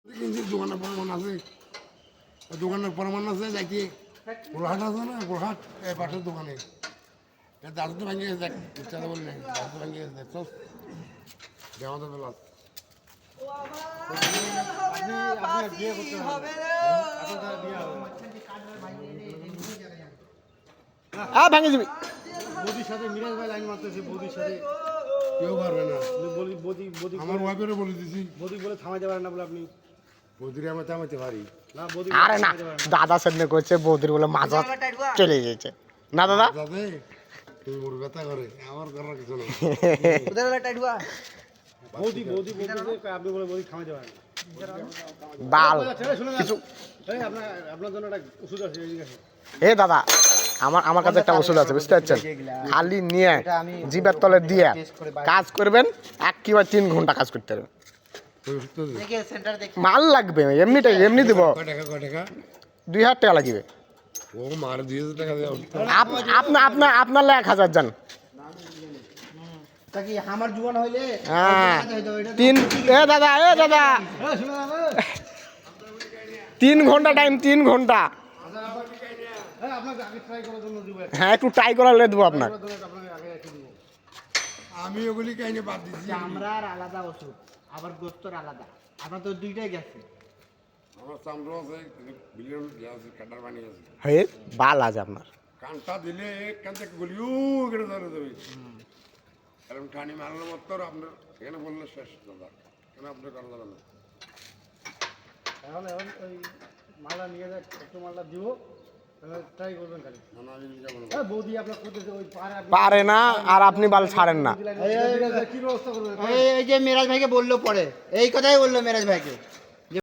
কিন্তু দোকানের প্রমাণ আছে, দোকানের প্রমাণ আছে যাইতে গোলহাট আছে না, গোলহাট এই পাশের দোকানে দাদু তো ভাঙিয়ে গেছে, দেখ ইচ্ছা বলি না, দাদু তো ভাঙিয়ে গেছে, দেখছ দেওয়া তো বেলা ভাঙে যাবি। মোদির সাথে মিরাজ ভাই লাইন মারতেছে, মোদির সাথে কেউ পারবে না। মোদি আমার ওয়াইফেরও বলে দিছি, মোদি বলে থামাইতে পারেন না বলে আপনি বৌদিরে আমি থামাইতে পারি না, মোদি আরে না, দাদা সামনে করছে বৌদির বলে মাজা চলে গেছে না দাদা। দাদা তুমি মুরগাতা করে আমার করার কিছু নেই। মোদি মোদি বলতেছে আপনি বলে মোদি থামাইতে পারেন না। বাল ছেলে শুনে কিছু। এই আপনার জন্য একটা ওষুধ আছে, এই আছে। এ দাদা, আমার কাছে একটা ওষুধ আছে, বুঝতে পারছেন? খালি নিয়ে জিভের তলে দিয়ে কাজ করবেন, 1 কি 3 ঘন্টা কাজ করতে হবে। মাল লাগবে এমনি দিব, কয় টাকা 2000 টাকা লাগবে। ও মার 2000 টাকা দেওয়া আপনার 1000 যান। আমার জীবন হইলে হ্যাঁ 3 দাদা 3 ঘন্টা টাইম, 3 ঘন্টা। আপনাকে আগে ট্রাই করার জন্য দিব, হ্যাঁ একটু ট্রাই করালে দেবো আপনার। আপনাকে আগে রেখে দিব। আমি ওগুলি কাহিনী বাদ দিচ্ছি। চামড়ার আলাদা ওষুধ, আবার গোস্তর আলাদা। আপনার তো দুইটাই গেছে। আমার চামড়া আছে, বিলিয়ন আছে, কাটার বানি আছে, হয়ে বাল আছে আপনার। কানটা দিলে কান থেকে গলিও করে ধরে দেবে, কারণ টানি মারানোর মতো আপনার এখানে বললে শেষ দাদা, কেন আপনি করা যাবে না। এখন ওই মালটা নিয়ে যায়, একটু মালটা দিব, ট্রাই করবেন খালি। না না আমি যাবো না। বৌদি আপনার করতেছে ওই পারে, আপনি পারে না আর আপনি বাল ছাড়েন না। কি ব্যবস্থা করবেন? এই যে মেরাজ ভাইকে বললো পরে, এই কথাই বললো মেরাজ ভাইকে।